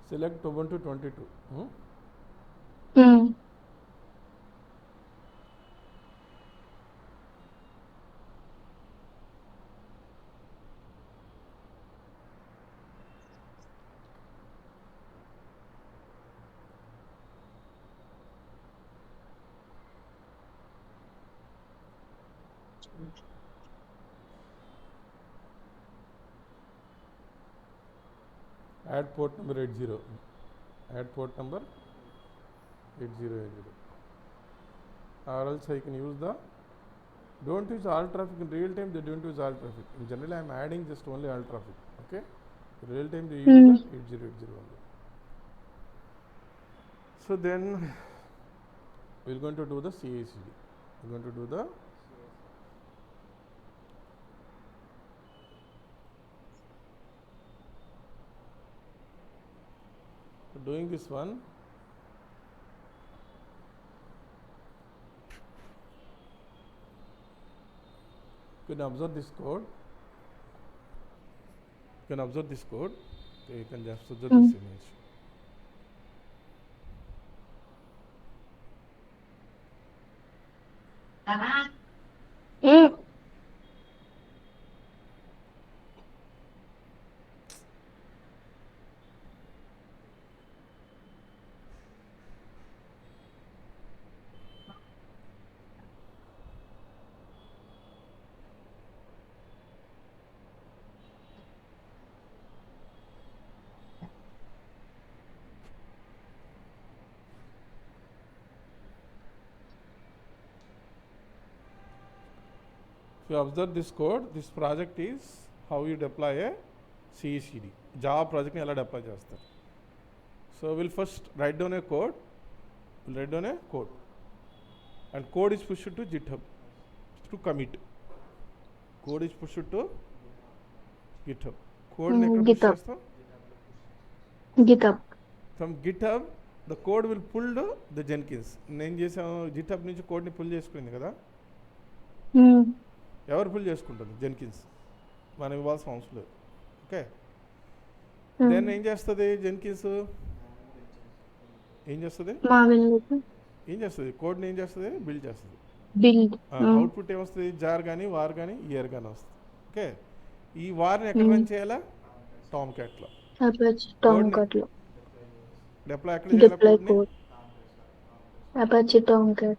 Select Ubuntu 22. Add port number 80. Add port number 8080. Or else I can use the, don't use all traffic in real time, they don't use all traffic. In general, I am adding just only all traffic. Okay? In real time, they use the 8080 only. So then we are going to do the CI/CD. We are going to do the doing this one. You can observe this code. You can observe this code. Okay, you can just observe this image. If you observe this code, this project is how you deploy a CI/CD. Java project ni ela deploy chestar. So we'll first write down a code. We'll write down a code, and code is pushed to GitHub to commit. Code is pushed to GitHub. Code ni ekkada push chestam? GitHub. From GitHub, the code will pull the Jenkins. నేను చేసాను GitHub నుంచి కోడ్ని pull చేసుకుంది కదా, ఎవరు pull చేసుకుంటుంది? Jenkins. మనం ఇవ్వాల్సిన అవసరం లేదు. ఓకే, దెన్ ఏం చేస్తుంది జెన్కిన్స్? ఏం చేస్తుంది? కోడ్ని ఏం చేస్తుంది? బిల్డ్ చేస్తుంది. అవుట్పుట్ ఏమొస్తుంది? జార్ కానీ వార్ కానీ ఇయర్ కానీ వస్తుంది. ఓకే, ఈ వార్ని ఎక్కడ రన్ చేయాలా? టామ్ క్యాట్లో. డిప్లాయ్ ఎక్కడ చేయాలా కోడ్ని? Apache Tomcat.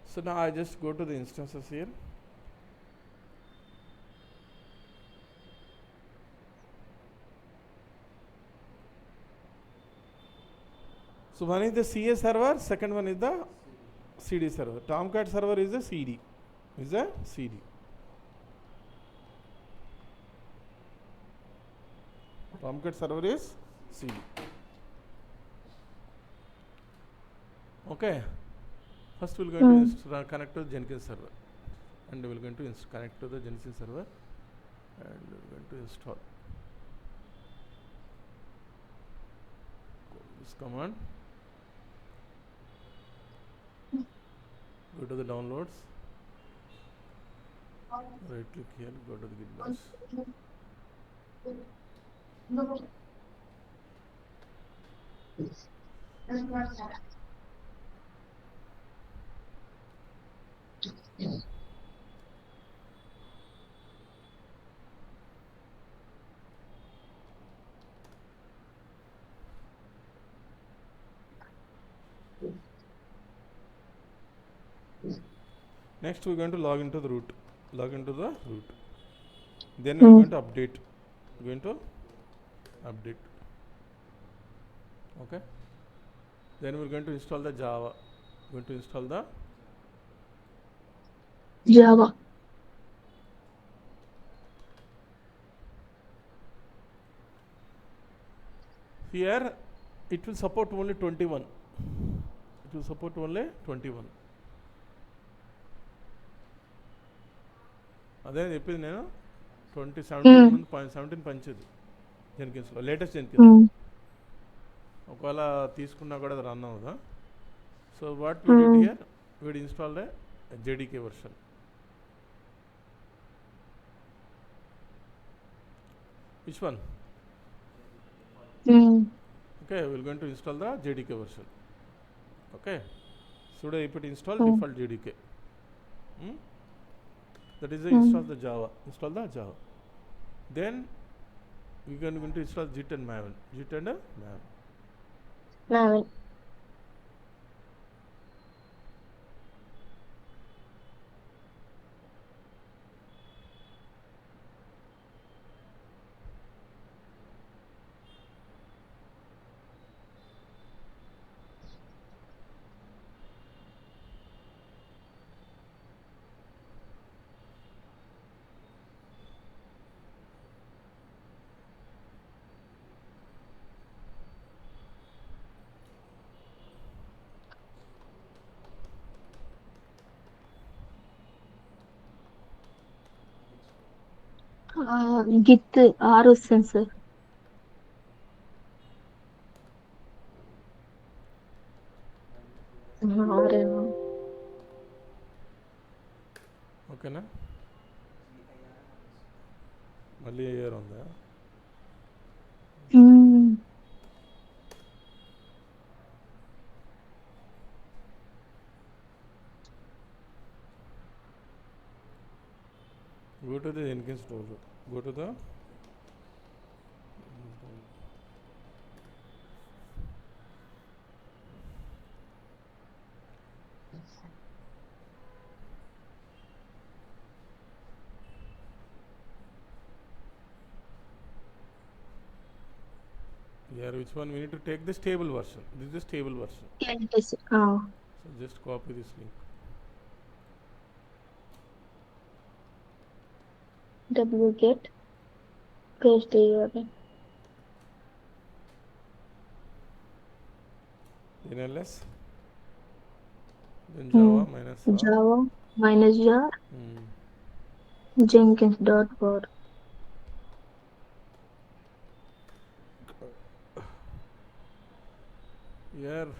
So now I just go to the instances here. So one is the CA server, second one is the CD server. Tomcat server is a CD. Is a CD. Tomcat server is CD. Okay. First we are going to connect to the Jenkins server, and we are going to connect to the Jenkins server, and we are going to install this command. Go to the downloads, right click here, go to the Git bash. Next we are going to log into the root. Log into the root. Then we are going to update. We are going to update. Okay. Then we are going to install the Java. We are going to install the Java. Here it will support only 21. It will support only 21. అదే చెప్పింది నేను 2017 పంచేది జెన్కిన్స్లో, latest Jenkins. ఒకవేళ తీసుకున్నా కూడా అది run అవుదా? So what we did here, we install the JDK version. Which one? Okay, we're going to install the JDK version. Okay, sudo apt install Mm. default JDK. That is the install the Java. Install the Java. Then we are going to install Git and Maven. Git and Maven. Maven. Git ఆర్ వస్తుంది sir. ఆరేనా? ఓకేనా? మళ్ళీ AR ఉందా? Go to the Jenkins tool. Go to the here, which one? We need to take the stable version. This is the stable version. Yes. So just copy this link. wget paste URL. Then ls. Then Java minus R. Java minus jar Jenkins.org. Here,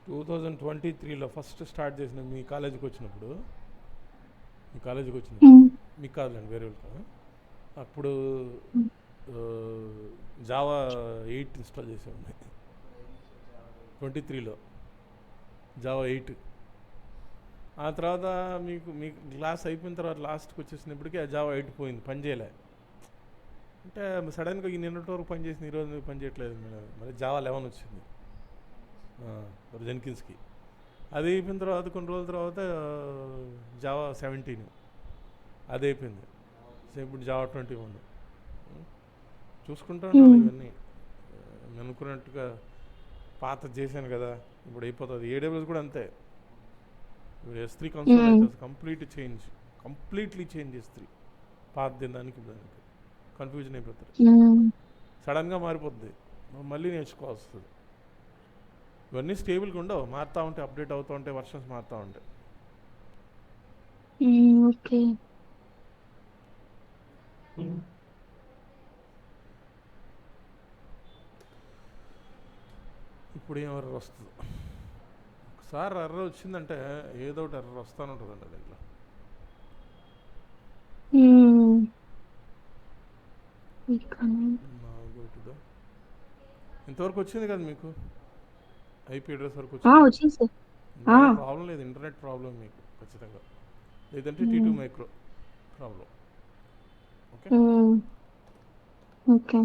టూ 2023లో first start చేసిన మీ కాలేజీకి వచ్చినప్పుడు మీకు కాదులేండి వేరే వాళ్ళు కాదు, అప్పుడు జావా 8 ఇన్స్టాల్ చేసేవాడిని 23లో జావా 8. ఆ తర్వాత మీకు క్లాస్ అయిపోయిన తర్వాత లాస్ట్కి వచ్చేసినప్పటికీ ఆ జావా 8 పోయింది, పనిచేయలే. అంటే సడన్గా ఈ నిన్నటి వరకు పనిచేసిన ఈరోజు పని చేయట్లేదు, మరి జావా 11 వచ్చింది జెన్కిన్స్కి. అది అయిపోయిన తర్వాత కొన్ని రోజుల తర్వాత జావా 17 అది అయిపోయింది. సో ఇప్పుడు జావా 21 చూసుకుంటూ ఉండాలి. ఇవన్నీ అనుకున్నట్టుగా పాత చేశాను కదా ఇప్పుడు అయిపోతుంది. AWS కూడా అంతే. ఇప్పుడు S3 కన్సోల్ అయితే కంప్లీట్లీ చేంజ్ S3 పాత దానికి దానికి కన్ఫ్యూజన్ అయిపోతారు. సడన్గా మారిపోతుంది, మళ్ళీ నేర్చుకోవాల్సి వస్తుంది. ఇవన్నీ స్టేబుల్గా ఉండవు, మారుతూ ఉంటాయి, అప్డేట్ అవుతూ ఉంటాయి, వర్షన్స్ మారుతూ ఉంటాయి. ఓకే. ఇప్పుడు ఏం ఎర్రర్ వస్తుంది, ఒకసారి ఎర్రర్ వచ్చిందంటే ఏదో ఒకటి ఎర్రర్ వస్తూనే ఉంటుందండి దీంట్లో. Now go to the ఇంతవరకు వచ్చింది కదా మీకు ఐపీ అడ్రస్ వరకు వచ్చింది వచ్చింది సార్. ఇంకేం ప్రాబ్లం లేదు ఇంటర్నెట్ ప్రాబ్లం మీకు ఖచ్చితంగా లేదంటే T2 micro problem okay okay.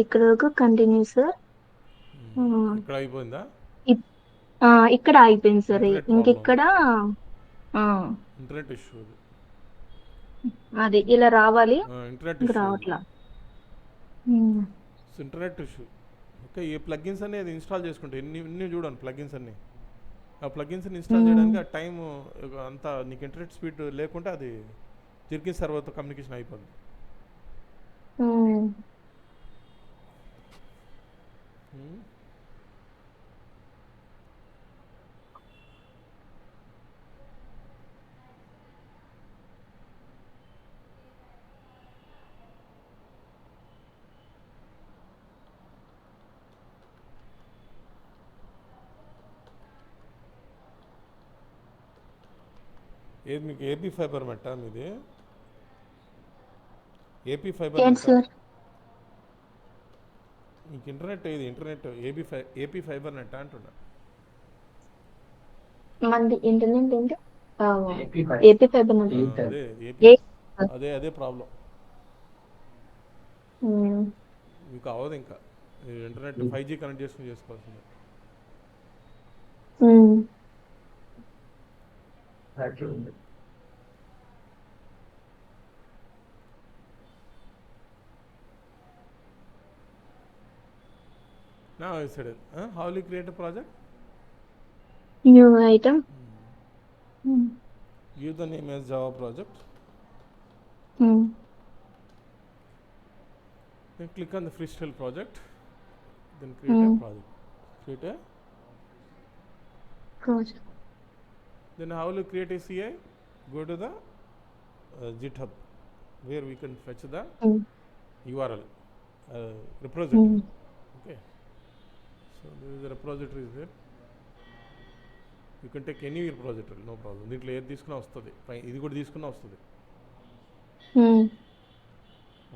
ఇక్కడ వరకు కంటిన్యూ సార్. ఇక్కడ అయిపోయిందా ఇక్కడ అయిపోయింది సార్. Internet ఇంకెక్కడ ఇంటర్నెట్ ఇష్యూ అది ఇలా రావాలి, ఇంటర్నెట్ ఇంకా ఇష్యూ రావట్లా. Internet issue okay. ఈ ప్లగ్గిన్స్ అనేది ఇన్స్టాల్ చేసుకుంటే ఎన్ని చూడండి ప్లగ్గిన్స్ అన్ని ఆ ప్లగ్గిన్స్ ఇన్స్టాల్ చేయడానికి ఆ టైం అంతా నీకు ఇంటర్నెట్ స్పీడ్ లేకుంటే అది జెన్కిన్స్ సర్వర్తో కమ్యూనికేషన్ అయిపోతుంది. ఏది మీకు ఏపీ ఫైబర్ మెట్టా మీది ఏపీ ఫైబర్ ఏంటి మెట్టా సార్? మీకు ఇంటర్నెట్ ఏది ఇంటర్నెట్ ఏపీ ఫైబర్ నెట్ అంటున్నా మనది ఇంటర్నెట్ ఏంటి? AP AP fibre net. అదే ఏపీ అదే ప్రాబ్లం మీకు అవ్వదు ఇంకా ఇంటర్నెట్ 5G కనెక్ట్ చేసుకుని చేసుకోవాల్సిందే. Now I said it. How will you create a project? New item. Give the name as Java project. Then click on the freestyle project. Then create a project. Create a. Project. Then how will you create a CI? Go to the GitHub where we can fetch the URL repository. Okay. So there is a repository is there. You can take any repository, no problem. దీంట్లో ఏది తీసుకున్నా వస్తుంది, ఇది కూడా తీసుకున్నా వస్తుంది.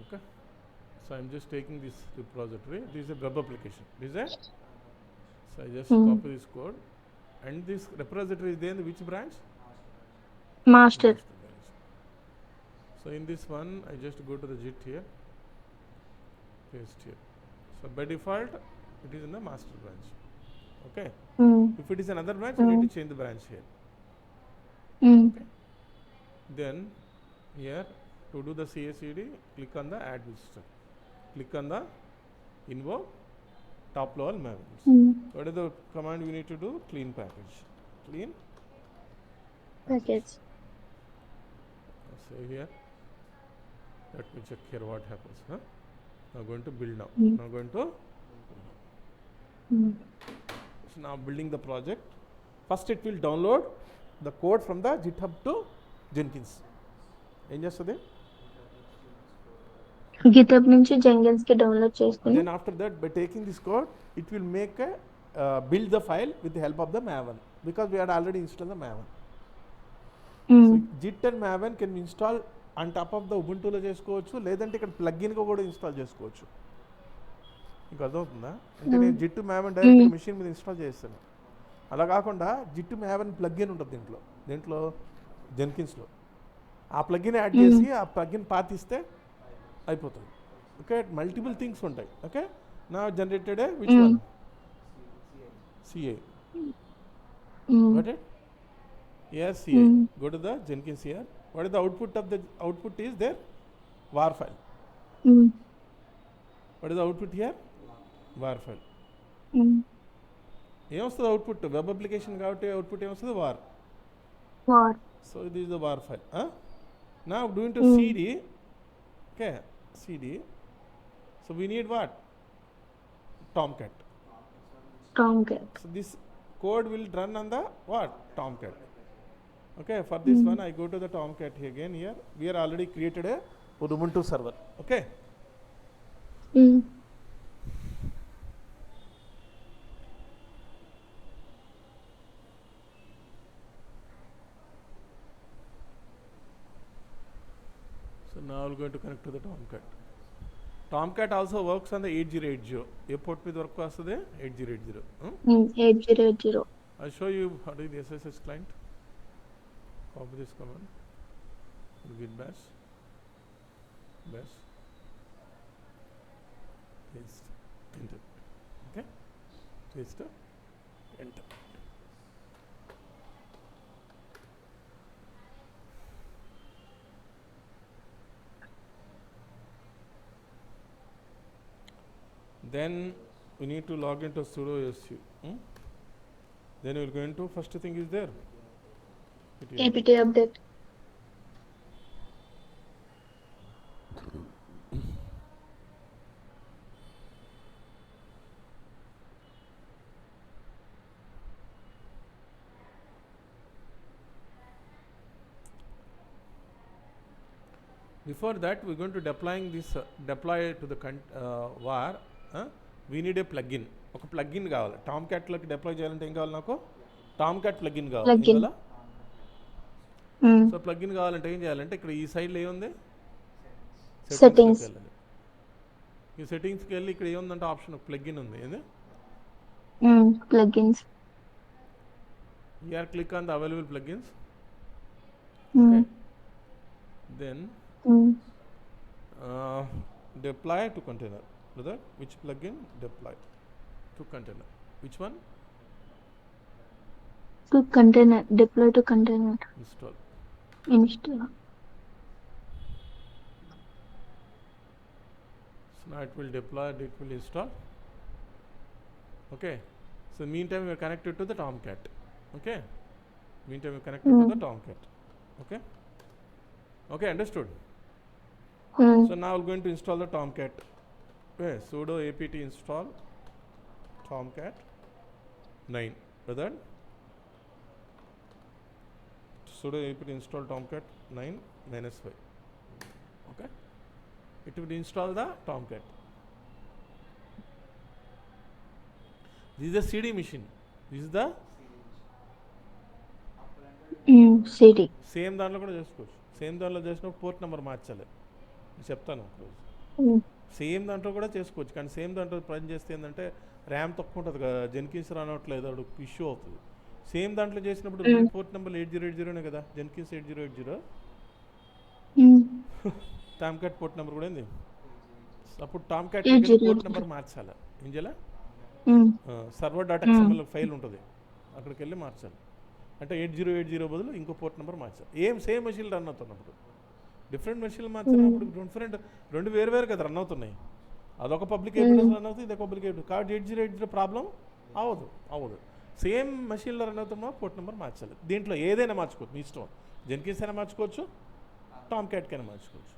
Okay. So I'm just taking this repository. This is a web application. This is a. So I just copy this code, and this repository is there in which branch? Master. So in this one, I just go to the Git here, paste here. So by default, it is in the master branch. Okay. If it is another branch, you need to change the branch here. Okay. Then here to do the CI/CD, click on the add visitor. Click on the invoke top level manuals. What is the command we need to do? Clean package. Clean. Package. So here, let me check here what happens. Now going to build now. Now going to. So now building the project. First it will download the code from the GitHub to Jenkins. ఏం చేస్తుంది? GitHub నుంచి Jenkins కి download చేసుకుని Then after that, by taking this code, it will make a build the file with the help of the Maven, because we had already installed the Maven. So Git and Maven can be installed on top of the Ubuntu లో చేసుకోవచ్చు, లేదంటే ఇక్కడ plugin గా కూడా install చేసుకోవచ్చు. మీకు అర్థమవుతుందా? అంటే నేను జిట్ మ్యావెన్ డైరెక్ట్ మెషిన్ మీద ఇన్స్టాల్ చేస్తాను. అలా కాకుండా జిట్ మ్యావెన్ ప్లగ్ఇన్ ఉంటుంది దీంట్లో జెన్కిన్స్లో. ఆ ప్లగ్ఇన్ యాడ్ చేసి ఆ ప్లగ్ఇన్ పాత్ ఇస్తే అయిపోతుంది. ఓకే, మల్టిపుల్ థింగ్స్ ఉంటాయి. ఓకే, నా generated which one? CA. Got it? Yes, CA. Go to the Jenkins here. What is the output of the output is there? WAR file. What is the output here? WAR file. ఏమొస్తుంది output? Web application కాబట్టి output ఏమొస్తుంది? War. So ఇది is the war file. నా doing to CD. Okay, CD. So we need what? Tomcat. Tomcat. So this code will run on the what? Tomcat. Okay, for this one I go to the Tomcat again here. We are already created a Ubuntu server. Okay. Mm. So now we're going to connect to the Tomcat. Tomcat also works on the 8080. A port మీద work వస్తుంది 8080. 8080. I'll show you how to do the SSH client. Copy this command. Git bash. Bash. Paste. Enter. Okay. Paste. Enter. Then we need to log into sudo su. Then we'll go into first thing is there. apt update. Before that, we're going to deploying this deploy to the var. We need a plugin. ఒక plugin కావాలి టామ్క్యాట్లోకి deploy చేయాలంటే ఏం కావాలి నాకు Tomcat plugin కావాలి Plugin. కదా so plugin కావాలంటే ఏం చేయాలంటే ఇక్కడ ఈ సైడ్లో ఏముంది Settings. వెళ్ళాలి ఈ సెట్టింగ్స్కి వెళ్ళి ఇక్కడ ఏముందంటే ఆప్షన్ ప్లగ్ఇన్ ఉంది ఏంది Plugins. You're click on the available plugins Mm. Then Mm. deploy to container. Brother, which plugin? Deploy to container. Which one? To container. Deploy to container. Install. Install. So now it will deploy, it will install. Okay. So meantime we are connected to the Tomcat. Okay. Meantime we are connected to the Tomcat. Okay. Okay, understood. So now we're going to install the Tomcat. Okay, sudo apt install Tomcat 9. Brother, sudo apt install Tomcat 9 -5. Okay, it will install the Tomcat. This is the CD machine. This is the CD. Same దాంట్లో కూడా చేసుకోవచ్చు same దాంట్లో చేసినప్పుడు port number మార్చాలి చెప్తాను ఒకరోజు same దాంట్లో కూడా చేసుకోవచ్చు కానీ సేమ్ దాంట్లో పని చేస్తే ఏంటంటే ర్యామ్ తక్కువ ఉంటుంది కదా జెన్కిన్స్ రానట్లేదు అప్పుడు ఇష్యూ అవుతుంది సేమ్ దాంట్లో చేసినప్పుడు పోర్ట్ నెంబర్ 8080 కదా జెన్కిన్స్ 8080 టామ్క్యాట్ పోర్ట్ నెంబర్ కూడా ఏంది అప్పుడు టామ్క్యాట్ పోర్ట్ నెంబర్ మార్చాలి ఏం చేయాలి సర్వర్ డాట్ ఎక్స్ఎంఎల్ ఫైల్ ఉంటుంది అక్కడికి వెళ్ళి మార్చాలి అంటే 8080 బదులు ఇంకో పోర్ట్ నెంబర్ మార్చాలి సేమ్ మెషిన్లు రన్ అవుతున్నప్పుడు డిఫరెంట్ మెషిన్లు మార్చినప్పుడు రెండు వేరు కదా రన్ అవుతున్నాయి అదొక పబ్లిక్ ఏపీఎస్ రన్ అవుతుంది ఇదొక పబ్లిక్ ఏపీ కాబట్టి 8080 ప్రాబ్లం అవ్వదు సేమ్ మెషిన్లో రన్ అవుతున్నా పోర్ట్ నెంబర్ మార్చాలి దీంట్లో ఏదైనా మార్చుకోవచ్చు మీ ఇష్టం జెన్కిన్స్ అయినా మార్చుకోవచ్చు టామ్క్యాట్ కైనా మార్చుకోవచ్చు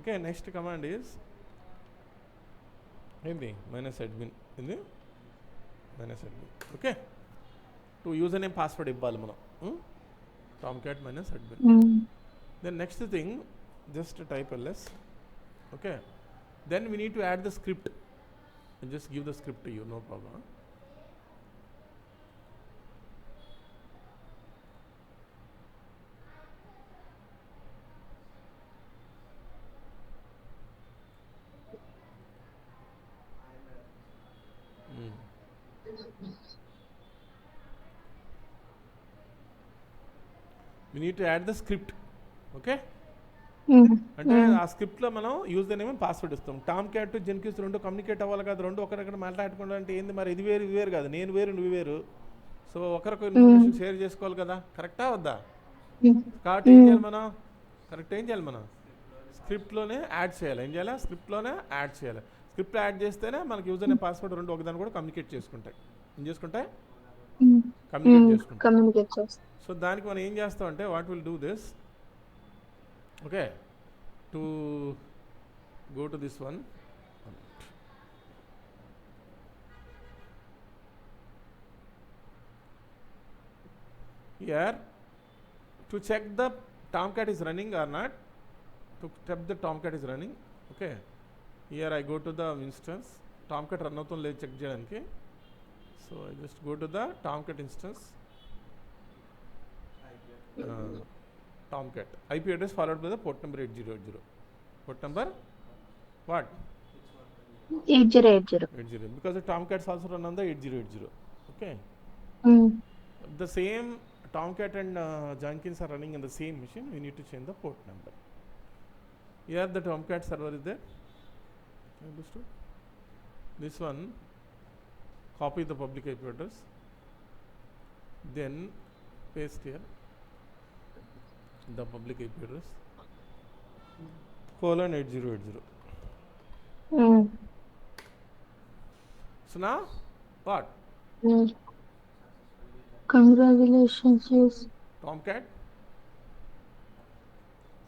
ఓకే నెక్స్ట్ కమాండ్ ఈజ్ ఏంటి -admin ఏంది -admin okay to user name password ఇవ్వాలి మనం Tomcat -admin then next thing just type ls okay then we need to add the script and just give the script to you no problem we need to add the script okay అంటే ఆ స్క్రిప్ట్లో మనం user name password ఇస్తాం Tomcat Jenkins రెండు communicate అవ్వాలి కదా రెండు ఒకరిక్కడ మాట్లాడుకుంటా అంటే ఏంది మరి ఇది వేరు కాదు నేను వేరు నువ్వు వేరు సో ఒకరికి ఇన్ఫర్మేషన్ షేర్ చేసుకోవాలి కదా కరెక్టా వద్దా కాబట్టి ఏం చేయాలి మనం స్క్రిప్ట్లోనే యాడ్ చేయాలి ఏం చేయాలి స్క్రిప్ట్లోనే యాడ్ చేయాలి స్క్రిప్ట్ యాడ్ చేస్తేనే మనకి యూజర్ నేమ్ పాస్వర్డ్ రెండు ఒకదాన్ని కూడా కమ్యూనికేట్ చేసుకుంటాయి ఏం చేసుకుంటాయి కమ్యూనికేట్ చేస్తాం సో దానికి మనం ఏం చేస్తాం అంటే what will do this okay to go to this one Here, to check the Tomcat is running or not, to check the Tomcat is running, okay. Here I go to the instance, Tomcat run అవుతుందో లేదు check చేయడానికి. So I just go to the Tomcat instance, Tomcat IP address followed by the port number 8080. Port number what? 8080. 80, because the Tomcats also run on the 8080. Okay. Mm. The same Tomcat and Jenkins are running in the same machine. We need to change the port number. Here the Tomcat server is there. Understood? This one, copy the public IP address, then paste here the public IP address :8080. Mm. So now what? Mm. Congratulations, yes. Tomcat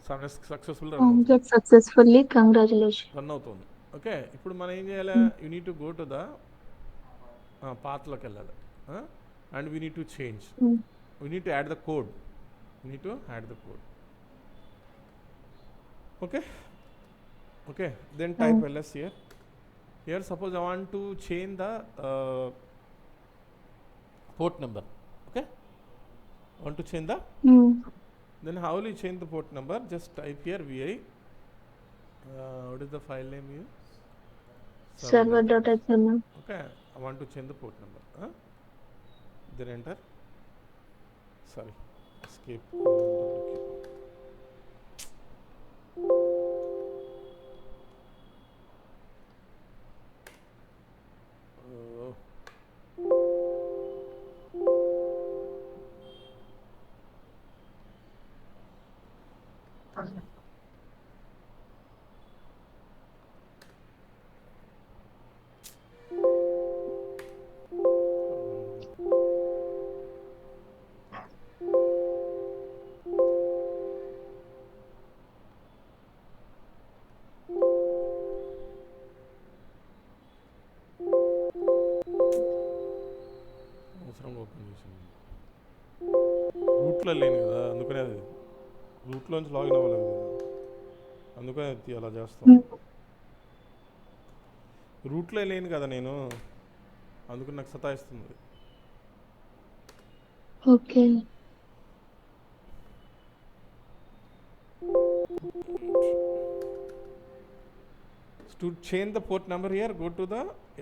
successful Get successfully. Congratulations. Run అవుతుంది. Okay, ఇప్పుడు మనం ఏం చేయాలి? You need to go to the పాత్లోకి వెళ్ళాలి, and we need to change, we need to add the code, we need to add the code. Okay, okay, then type ls here. Here suppose I want to change the port number. Okay, I want to change the, then how will you change the port number? Just type here vi, what is the file name here? Server.xml. Okay, I want to change the port number, then enter, sorry, escape, open చేసింది రూట్లో లేని కదా, అందుకనే అది రూట్లోంచి login అవ్వలేదు కదా, అందుకనే అది అలా చేస్తాం. రూట్లో లేను కదా నేను, అందుకని నాకు సతాయిస్తుంది. Okay, to change the port number here, go to the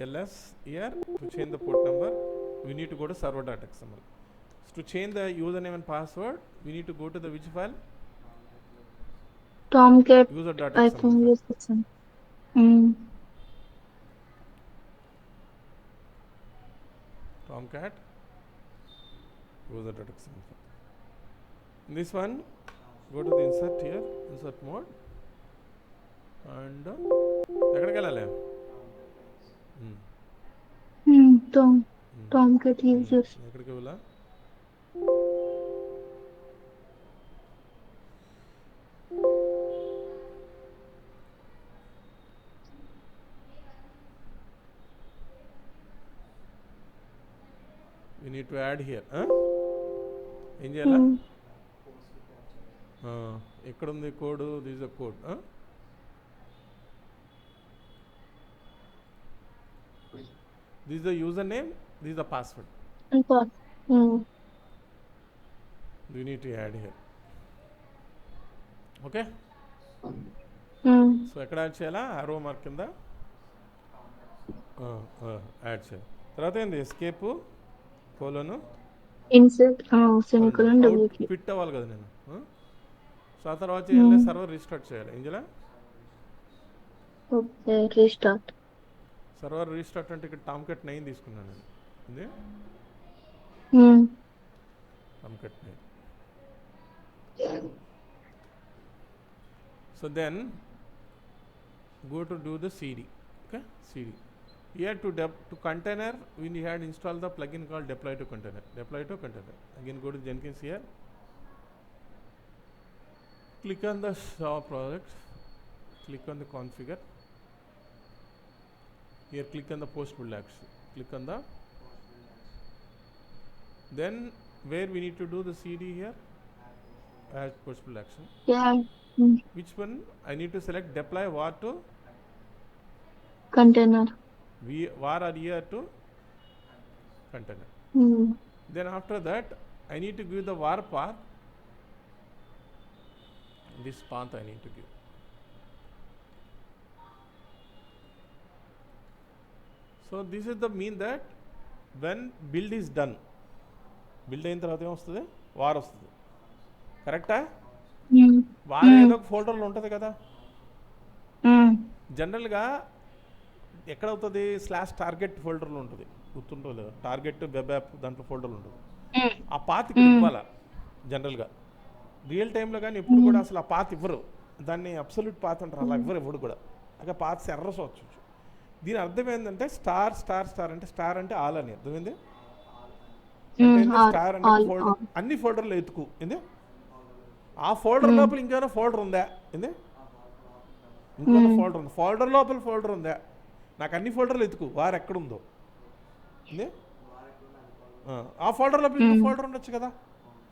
ls here. To change the port number, we need to go to server.xml. So to change the username and password, we need to go to the which file? Tomcat user.xml. Tomcat user.xml. This one, go to the insert here, insert mode, and ఎక్కడికి వెళ్ళాలి? Tomcat users. ఎక్కడికి వెళ్ళా? We need to add here. ఏం చేయాలా? ఎక్కడుంది code? This is the code. This is the username, this is the password. You need to add here. Okay? So ఎక్కడ add చేయాలా? Arrow mark కింద యాడ్ చేయాలి. తర్వాత ఏంది? Escape colon insert semicolon W కీ ఫిట్ అవ్వాలి కదా నేను. సో ఆ తర్వాత చేయాలి, సర్వర్ రీస్టార్ట్ చేయాలి. ఏం చేయాలి? Okay, restart. సర్వర్ రీస్టార్ట్ అంటే ఇక్కడ టామ్కెట్ 9 తీసుకున్నాను నేను. ఇది టామ్కెట్ 9. So then go to do the cd. Okay, cd. Here to container, we had install the plugin called deploy to container. Deploy to container. Again go to Jenkins here. Click on the shop project. Click on the configure. Here click on the post build action. Click on the, then where we need to do the CD here as postable action. Yeah. Mm. Which one? I need to select deploy var to Container. var or here to container. Mm. Then after that I need to give the var path. This path I need to give. So this is the mean that when build is done, build అయిన తర్వాత ఏమొస్తుంది, war వస్తుంది, కరెక్టా? Mm. War ఏదో ఒక ఫోల్డర్లో ఉంటుంది కదా. Mm. జనరల్గా ఎక్కడ అవుతుంది, స్లాష్ టార్గెట్ ఫోల్డర్లో ఉంటుంది, గుర్తుంటో లేదు, టార్గెట్ వెబ్ యాప్ దాంట్లో ఫోల్డర్లో ఉంటుంది. ఆ పాత్ ఇక్కడ ఇవ్వాలా జనరల్గా. రియల్ టైంలో కానీ ఎప్పుడు కూడా అసలు ఆ పాత్ ఇవ్వరు, దాన్ని అబ్సల్యూట్ పాత్ అంటారు, అలా ఇవ్వరు ఎప్పుడు కూడా. అక్కడ పాత్స్ ఎర్రర్స్ వచ్చు. దీని అర్థం ఏంటంటే స్టార్ స్టార్ స్టార్ అంటే స్టార్ అంటే ఆల్ అని అర్థమైంది. స్టార్ అంటే ఫోల్డర్, అన్ని ఫోల్డర్లు ఎత్తుకు ఏంది, ఆ ఫోల్డర్ లోపల ఇంకేమైనా ఫోల్డర్ ఉందా ఏంది, ఇంకొక ఫోల్డర్ ఉంది, ఫోల్డర్ లోపల ఫోల్డర్ ఉందా, నాకు అన్ని ఫోల్డర్లు ఎత్తుకు వారు ఎక్కడుందో ఏంది, ఆ ఫోల్డర్ లోపల ఇంకో ఫోల్డర్ ఉండొచ్చు కదా.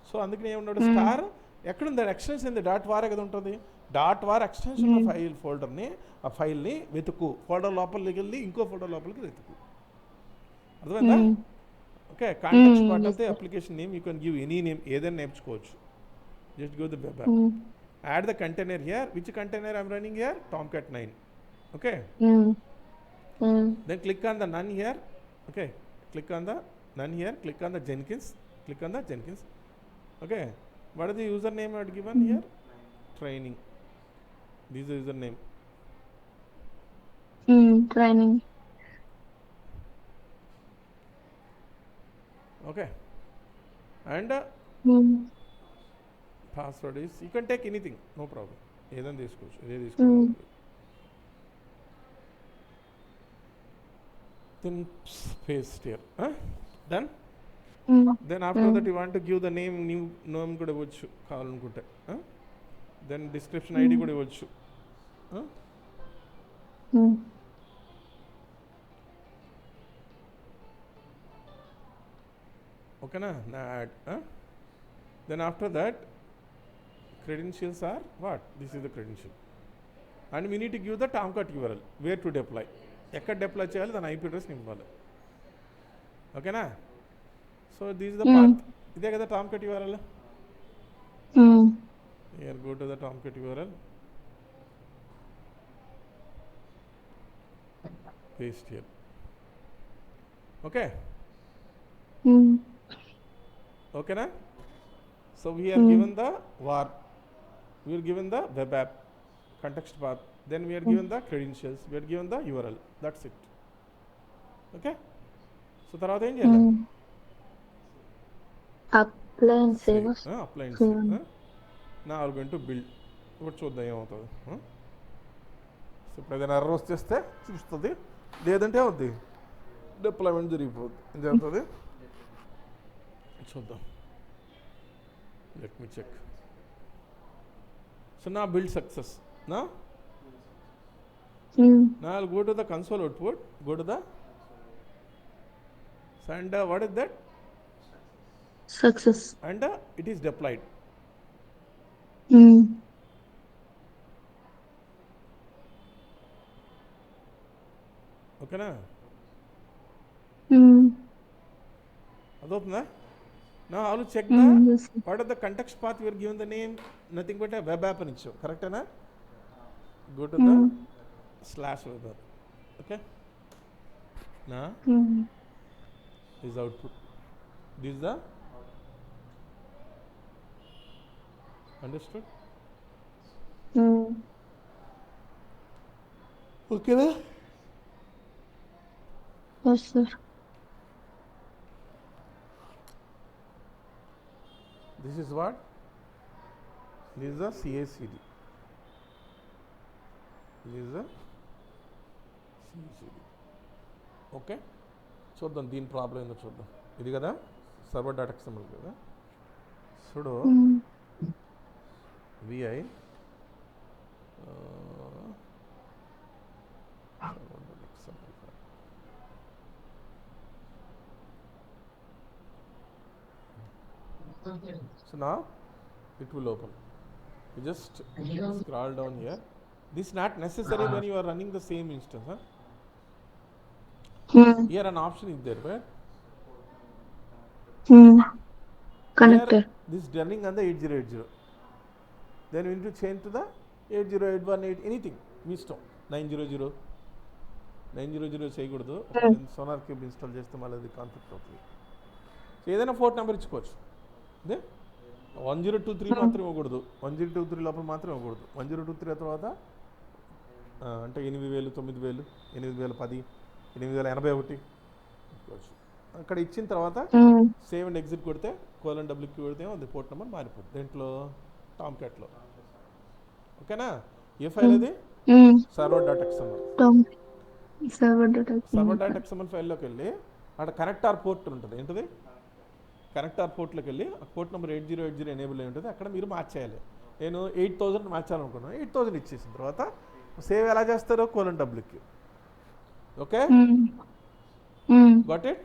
సో అందుకని ఏమన్నాడు, స్టార్ ఎక్కడుంది, ఎక్స్టెన్షన్ ఏంది, డాట్ వారే కదా ఉంటుంది, డాట్ వార్ ఎక్స్టెన్షన్ ఫైల్ ఫోల్డర్ని, ఆ ఫైల్ని వెతుకు, ఫోల్డర్ లోపలికి వెళ్ళి ఇంకో ఫోల్డర్ లోపలికి వెతుకు. అర్థమైందా? Okay. Contacts part of the application name, you can give any name, ఏదైనా నేర్చుకోవచ్చు. Just go the web app, add the container here, which container I'm running here, Tomcat 9. Okay. Then click on the none here. Okay, click on the none here, click on the Jenkins, click on the Jenkins. Okay, what is the username I had given here? Training. This is the username. Training. Okay, and password is, you can take anything, no problem. ఏదైనా తీసుకోవచ్చు, ఇదే తీసుకోవచ్చు. Then paste here. Done. Then after that you want to give the name, new name కూడా ఇవ్వచ్చు కావాలనుకుంటే. Then description ID కూడా ఇవ్వచ్చు. ఓకేనా, నా add. Then after that credentials are what? This is the credential. And we need to give the Tomcat URL, where to deploy. ఎక్కడ deploy చేయాలి, దాని ఐపీ అడ్రస్ నింపాలి. ఓకేనా. So this is the path, ఇదే కదా Tomcat URL. Here go to the Tomcat URL, paste here. Okay. ఓకేనా. So we are given the var, we are given the web app context path, then we are given the credentials, we are given the URL, that's it. Okay. So తర్వాత ఏం చేయాలి, apply and save. apply and save. Now we are going to build. ఇప్పుడు చూద్దాం ఏమవుతుంది. So ఇప్పుడు ఏదైనా error వచ్చేస్తే చూస్తుంది, లేదంటే అవుద్ది డిప్లాయ్మెంట్ జరిగిపోద్ది. ఏం జరుగుతుంది చూద్దాం. Let me check. సో నా build success. Now I'll go to the console output, go to the, and what is that? Success. And it is deployed. ఓకేనా, అదవుతుందా? Now I will check the what are the context path, we are given the name, nothing but a web app అని ఇచ్చాం, కరెక్టేనా? Go to the /web app. Okay. Now is output. This is the understood. Okay na? Yes sir. This is what? This is the CACD. This is the CACD. Okay, చూద్దాం దీని problem ఏందో చూద్దాం. ఇది కదా server data XML కదా. Sudo vi So now it will open. You just scroll down here. This is not necessary when you are running the same instance. Huh? Hmm. Here an option is there, but Hmm. here Connector. this is running on the 8080. Then we need to change to the 80818 anything. మీ ఇష్టం 900 చేయకూడదు. Hmm. Sonar cube install చేస్తే మళ్ళీ అది conflict అవుతుంది. So ఏదైనా port number ఇచ్చుకోవచ్చు. అదే 1023 మాత్రం ఇవ్వకూడదు. 1023 లోపల మాత్రం ఇవ్వకూడదు. 1023 తర్వాత అంటే 8000, 9000, 8010, 8081 ఇచ్చుకోవచ్చు. అక్కడ ఇచ్చిన తర్వాత Hmm. సేవ్ అండ్ ఎగ్జిట్ కొడితే :WQ కొడితే అది పోర్ట్ నెంబర్ మారిపోతుంది. దేంట్లో టామ్ క్యాట్లో. ఓకేనా? ఏ ఫైల్ అది? Hmm. server.xml. Tom. Server data. server.xml ఫైల్లోకి వెళ్ళి అక్కడ కనెక్టార్ పోర్ట్ ఉంటుంది. ఏంటది? కనెక్టార్ పోర్ట్లోకి వెళ్ళి ఆ పోర్ట్ నెంబర్ 8080 ఎనేబుల్ అయి ఉంటుంది. అక్కడ మీరు మార్చేయాలి. నేను 8000 మార్చాలనుకున్నాను. 8000 ఇచ్చేసిన తర్వాత సేవ్ ఎలా చేస్తారో :WQ. Okay, Hmm. Hmm. Got it?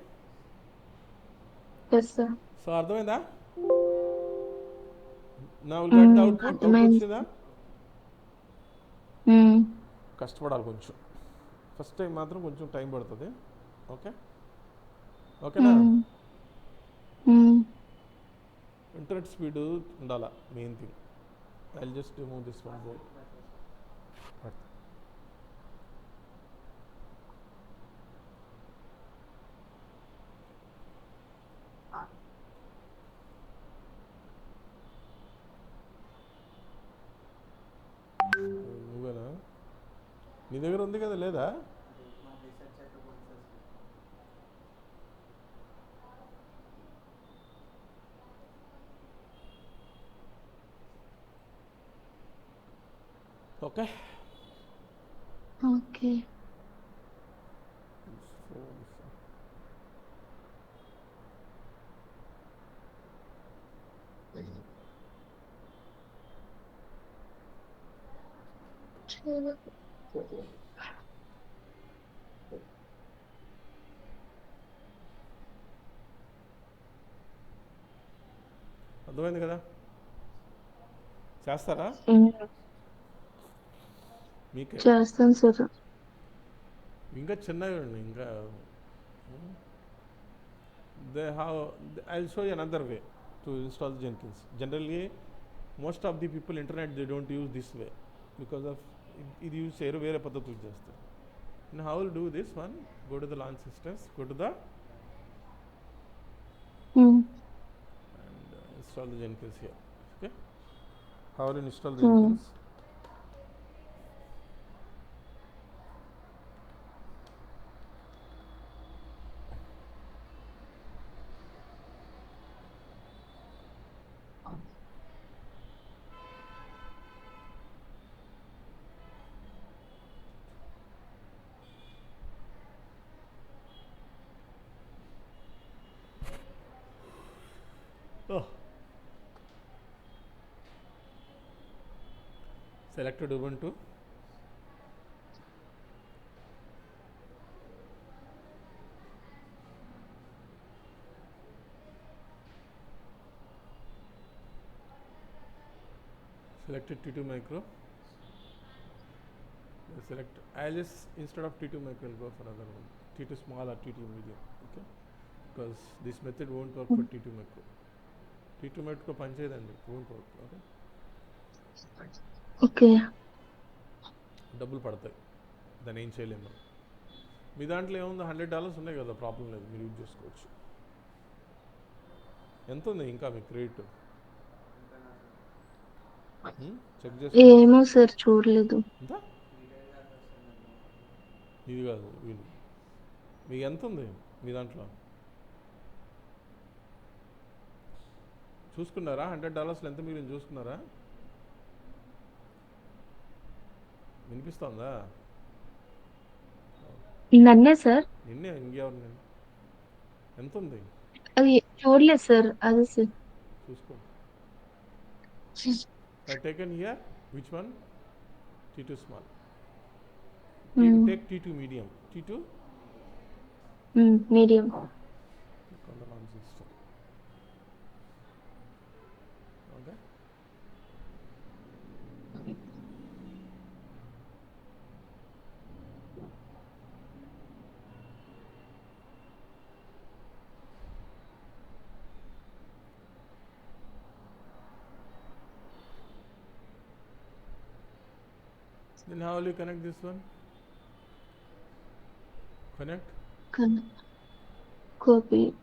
Yes, sir. So అర్థమైందా? నా విల్ గెట్ ద అవుట్పుట్. అర్థమైంది. వచ్చిందా? Hmm. కష్టపడాలి కొంచెం. ఫస్ట్ టైం మాత్రం కొంచెం టైం పడుతుంది. ఓకే, ఓకేనా? Hmm. Hmm. ఇంటర్నెట్ స్పీడ్ ఉండాలా main thing. I will just remove this one board. నువ్వేనా? నీ దగ్గర ఉంది కదా, లేదా? Okay, Okay. అర్థమైంది కదా? చేస్తారా? Hmm. మీకే చేస్తాను సార్. ఇంకా చిన్నవి ఉన్నాయి. ఇంకా they have I will show you another way to install Jenkins. Generally most of the people internet they don't use this way because of ఇది యూజ్ చేయరు, వేరే పద్ధతులు చేస్తారు. And how will do this one? Go to the launch systems, go to the Hmm. and install the Jenkins here. Okay, how will you install the Jenkins? Oh, selected Ubuntu. Selected T2 micro. Select. I'll just instead of T2 micro, I'll go for another one. T2 small or T2 medium. Okay, because this method won't work for T2 micro. T2 micro పనిచేయదండి, won't work. Okay, Okay. డబ్బులు పడతాయి, దాన్ని ఏం చేయలేము మనం. మీ దాంట్లో ఏముంది? $100 ఉన్నాయి కదా, ప్రాబ్లం లేదు, మీరు యూజ్ చేసుకోవచ్చు. ఎంత ఉంది ఇంకా మీ క్రెడిట్? చెక్ చేసుకో. ఏమో సార్, చూడలేదు. ఎంత? ఇది కాదు, వీళ్ళు మీకు ఎంత ఉంది మీ దాంట్లో? చూసుకున్నారా? $100 ఎంత మీరు చూసుకున్నారా? వినిపిస్తుందా? నన్నే సార్? నిన్నే, ఇంకెవరు? నేను ఎంత ఉంది అది చూడలేదు సార్. అదే సార్. చూసుకో. I taken here which one? T2 small. Take T2 medium. T2 medium. click on the launch system. Then how will you connect this one? Connect. Copy.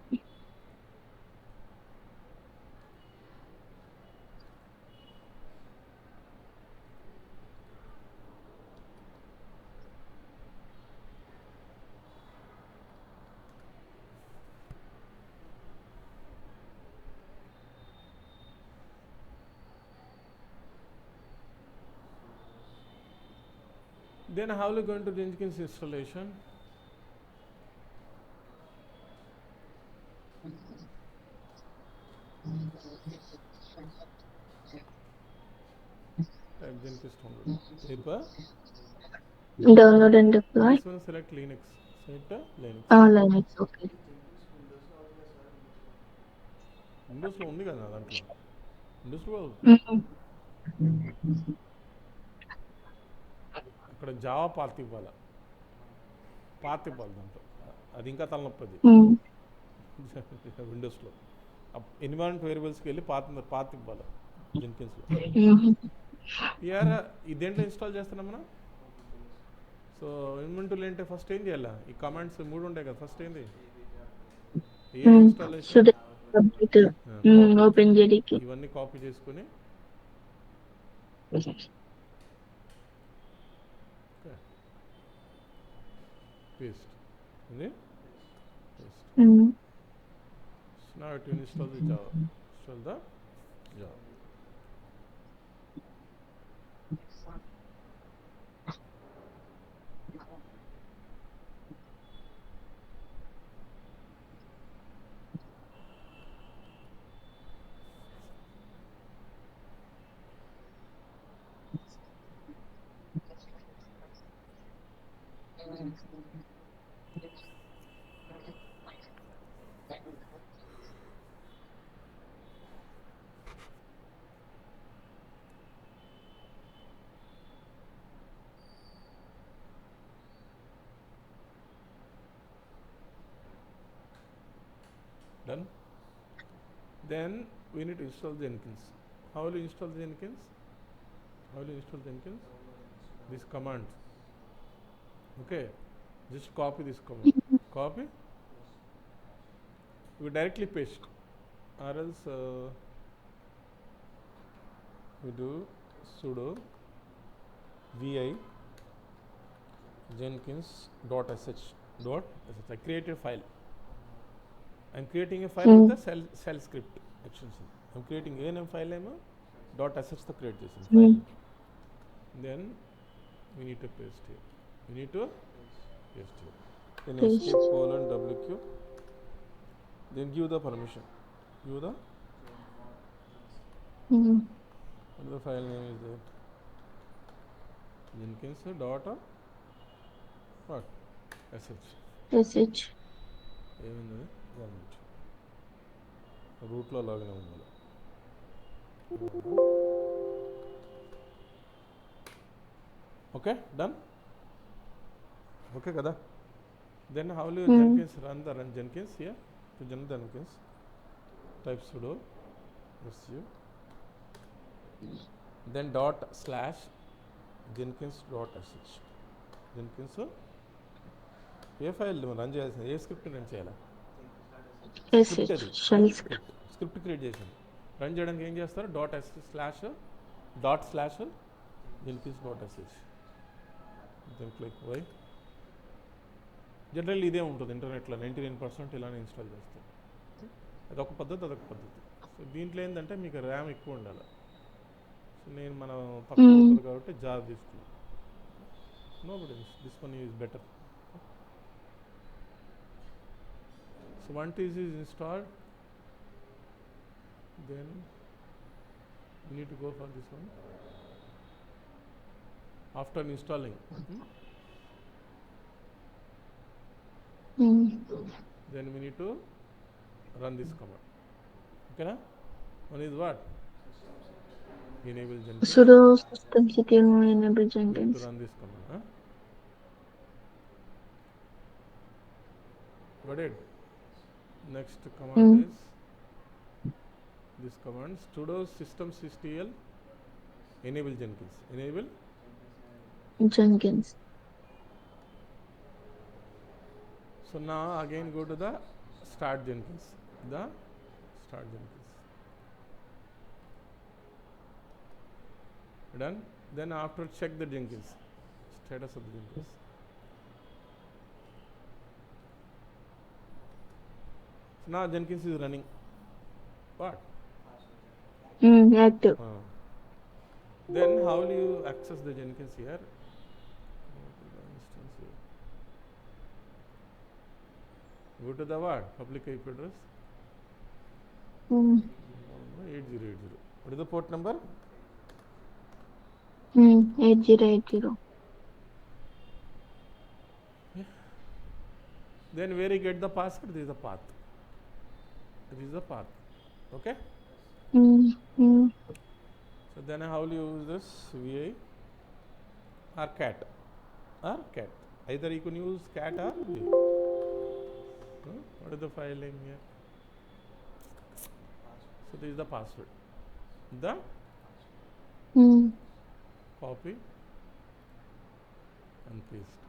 Then how will you go into Jenkins installation? Type Jenkins download. Paper. Download and deploy. This one select Linux. Select Linux. Linux. Okay. విండోస్లో ఉంది కదా నా దాంట్లో విండోస్లో అక్కడ Java part ఇవ్వాలి దాంట్లో అది ఇంకా తలనొప్పి అది విండోస్లో ఎన్విరాన్మెంట్ వేరియబుల్స్కి వెళ్ళి పాత్ ఇవ్వాలి జెన్కిన్స్లో దేంట్లో ఇన్స్టాల్ చేస్తున్నాం మనం. సో ఇన్వెంటరీలో ఏంటి ఫస్ట్ ఏం చేయాలి, ఈ కమాండ్స్ 3 ఉంటాయి కదా. ఫస్ట్ ఏంది ఇన్స్టాలేషన్, ఓపెన్ జేడీకి ఇవన్నీ కాపీ చేసుకుని పేస్ట్ ఇది paste. Now to install the Java. Install the Java. Done. Then we need to install Jenkins. How will you install Jenkins? This command. Okay, just copy this command. Copy. You directly paste, or else we do sudo vi jenkins.sh. I create a file. I'm creating a file with the shell script extension. I'm creating a file name .sh to create this file. Then we need to paste here. Then escape :wq. Then give the permission. What the file name is there? Jenkins dot what? sh. ఏమైంది రూట్లో login అవ్వాలి. Okay, done. Okay కదా. Then how will you run Jenkins here. To run Jenkins, type sudo su then ./jenkins.sh. Jenkins A file run చేయాల్సింది, a script run చేయాలా? Script create చేసాను. Run చేయడానికి ఏం చేస్తారు, /jenkins.sh. Then click why. General ఇదే ఉంటుంది ఇంటర్నెట్లో 99% ఇలానే ఇన్స్టాల్ చేస్తాం. అదొక పద్ధతి. సో దీంట్లో ఏంటంటే మీకు ర్యామ్ ఎక్కువ ఉండాలి. సో నేను మనం తక్కువ ఉంటుంది కాబట్టి జార్ తీసుకున్నాను. No but this one is better. So once this is installed, then we need to go for this one. After installing, then we need to run this command. Okay, na? One is what? Enable Jenkins. Sudo systemctl enable Jenkins. We need to run this command. Got it? Next command is this command sudo systemctl enable Jenkins. Enable Jenkins. So now again go to the start Jenkins. The start Jenkins. Done. Then after check the Jenkins. Status of the Jenkins. So now Jenkins is running. What? Active. Then how will you access the Jenkins here? Go to the what? Public IP address. 8080. What is the port number? 8080. Then where you get the password? This is the path. This is the path. Okay? So then how will you use this? VI or cat? Or cat. Either you can use cat or VI. What is the file name here? So this is the password. The copy and paste.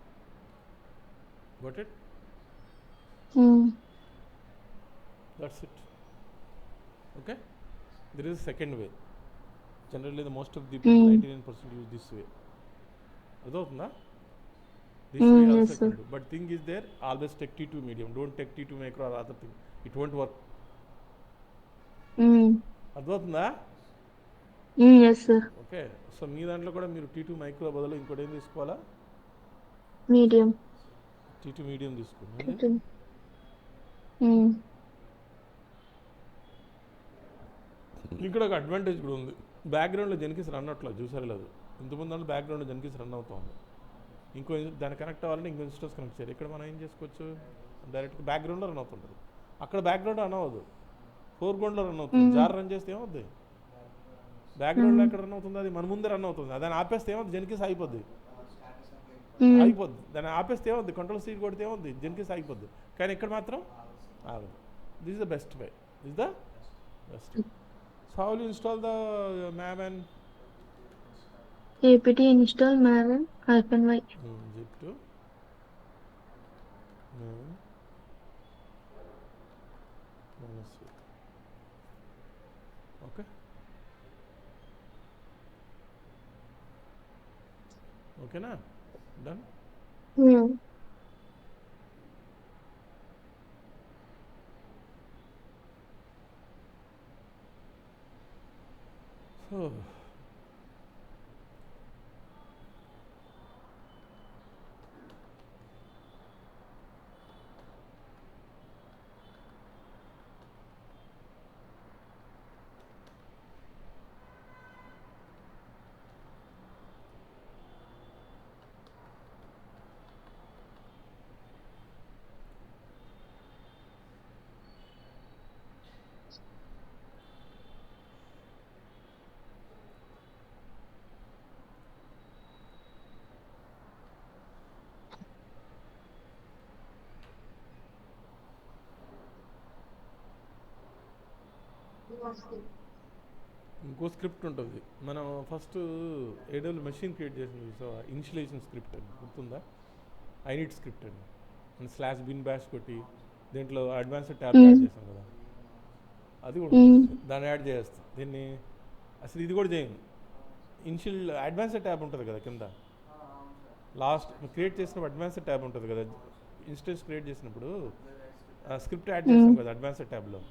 Got it? That's it. Okay? There is a second way. Generally, the most of the people, 99% use this way. Adotna? This way yes, also sir. can do. But thing is there, always take T2 medium. Don't take T2 micro or other thing. It won't work. అర్థమవుతుందా? Yes, sir. Okay. So మీ దాంట్లో కూడా మీరు T2 micro బదులు ఇంకోటి ఏం తీసుకోవాలా? Medium. T2 medium తీసుకోండి. ఇక్కడ ఒక అడ్వాంటేజ్ కూడా ఉంది. బ్యాక్గ్రౌండ్లో జెన్కిన్స్ రన్ అవట్లేదు, చూసారు లేదు. ఇంతకుముందు దాంట్లో బ్యాక్గ్రౌండ్లో జెన్కిన్స్ రన్ అవుతుంది. ఇంకో దాన్ని కనెక్ట్ అవ్వాలంటే ఇంకో ఇన్స్టాల్స్ కనెక్ట్ చేయాలి. ఇక్కడ మనం ఏం చేసుకోవచ్చు, డైరెక్ట్గా బ్యాక్గ్రౌండ్లో రన్ అవుతుంటుంది. అక్కడ బ్యాక్గ్రౌండ్ రన్ అవ్వదు, ఫోర్గ్రౌండ్లో రన్ అవుతుంది. జార్ రన్ చేస్తే ఏమవుద్ది, బ్యాక్గ్రౌండ్లో ఎక్కడ రన్ అవుతుంది, అది మన ముందే రన్ అవుతుంది. దాన్ని ఆపేస్తే ఏమవుతుంది, జెన్కిన్స్ అయిపోద్ది. దాన్ని ఆపేస్తే ఏమవుద్ది, కంట్రోల్ సీ కొడితే ఏమవుద్ది, జెన్కిన్స్ అయిపోద్ది. కానీ ఇక్కడ మాత్రం ఆగదు. This is the best way. This the best. So how will you install the maven? apt install maven -y. Zip to maven -y. Okay. Okay na? Done? So ఇంకో script ఉంటుంది. మనం ఫస్ట్ ఏడబ్ల్యూ మెషిన్ క్రియేట్ చేసింది, so initialisation script అని గుర్తుందా, ఐనిట్ script అని. మనం slash bin bash కొట్టి దీంట్లో అడ్వాన్స్డ్ ట్యాబ్ యాడ్ చేసాం కదా, అది కూడా దాన్ని యాడ్ చేస్తాం. దీన్ని అసలు ఇది కూడా చేయం. ఇనిషియల్ అడ్వాన్స్డ్ ట్యాబ్ ఉంటుంది కదా కింద, లాస్ట్ క్రియేట్ చేసినప్పుడు అడ్వాన్స్డ్ ట్యాబ్ ఉంటుంది కదా, ఇన్స్టెన్స్ క్రియేట్ చేసినప్పుడు స్క్రిప్ట్ యాడ్ చేస్తాం కదా అడ్వాన్స్డ్ ట్యాబ్లో.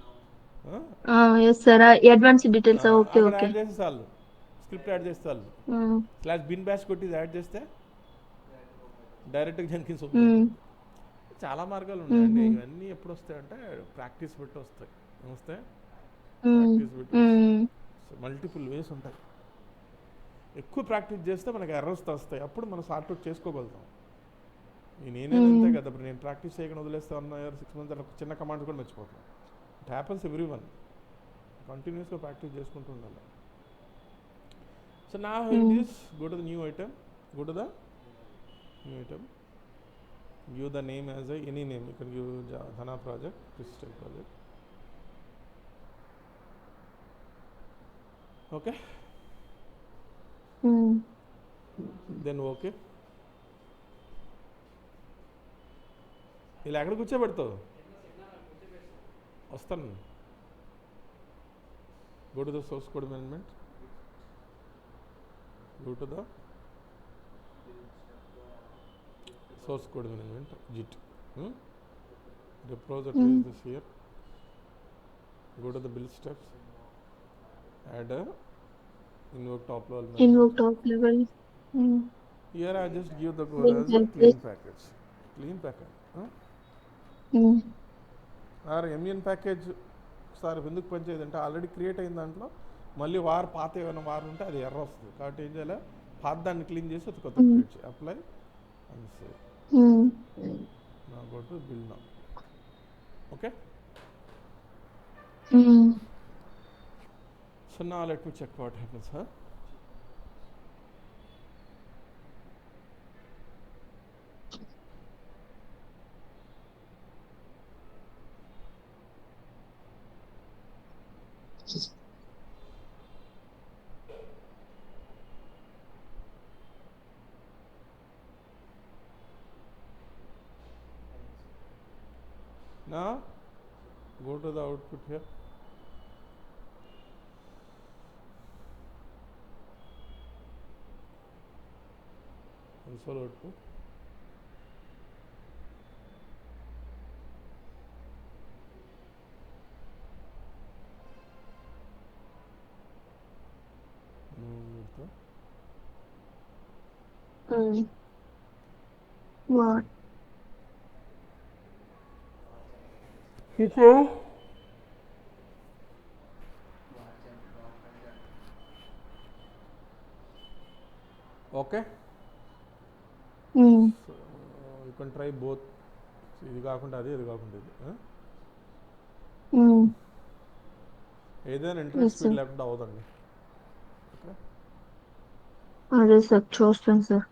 yes sir, advanced details. Okay. Add చేస్తే చాలు, స్క్రిప్ట్ యాడ్ చేస్తే చాలు. స్లాష్ బిన్ బ్యాష్ కొట్టి యాడ్ చేస్తే డైరెక్ట్గా జెన్కిన్స్ వస్తుంది. చాలా మార్గాలు ఉన్నాయండి. ఇవన్నీ ఎప్పుడు వస్తాయంటే ప్రాక్టీస్ బట్టి వస్తాయి. వస్తాయి ప్రాక్టీస్ బట్టి మల్టిపుల్ వేస్ ఉంటాయి. ఎక్కువ ప్రాక్టీస్ చేస్తే మనకి ఎర్రర్స్ వస్తాయి, అప్పుడు మనం సార్ట్అవుట్ చేసుకోగలుగుతాం. నేనే అంతే కదా, ఇప్పుడు నేను ప్రాక్టీస్ చేయకుండా వదిలేస్తే 1 year 6 months అట్లా చిన్న కమాండ్స్ కూడా మర్చిపోతాను. It happens every one. కంటిన్యూస్గా ప్రాక్టీస్ చేసుకుంటూ ఉండాలి. సో నా this go to the new item, go to the new item, give the name as any name. You can give Dhana project, Crystal project. Okay. Then okay. ఇలా ఎక్కడ కూర్చోబెడతావు? వస్తాను. Go to the source code management, go to the source code management git. Repository is this here. Go to the build steps, add a invoke top level management. Invoke top level. Here I just give the code Clean as a package. clean package. MN package sir ఎందుకు పనిచేయదంటే already create అయిన దాంట్లో మళ్ళీ పాత ఏమైనా ఉంటే అది ఎర్ర వస్తుంది. కాబట్టి ఏం చేయాలి, పాత దాన్ని క్లీన్ చేసి అది కొత్త క్రియేట్ చేయాలి. Apply and save. నా go to build now. Okay. So నా let me check what happens. Now go to the output here. Console output. What? Okay. Okay. So you can try both. ఇది కాకుండా అది, ఇది కాకుండా ఇది. ఏదైనా ఇంటర్నెట్ స్పీడ్ లేకుండా అవదండి. ఓకే. అదే సార్ చూస్తాను సార్.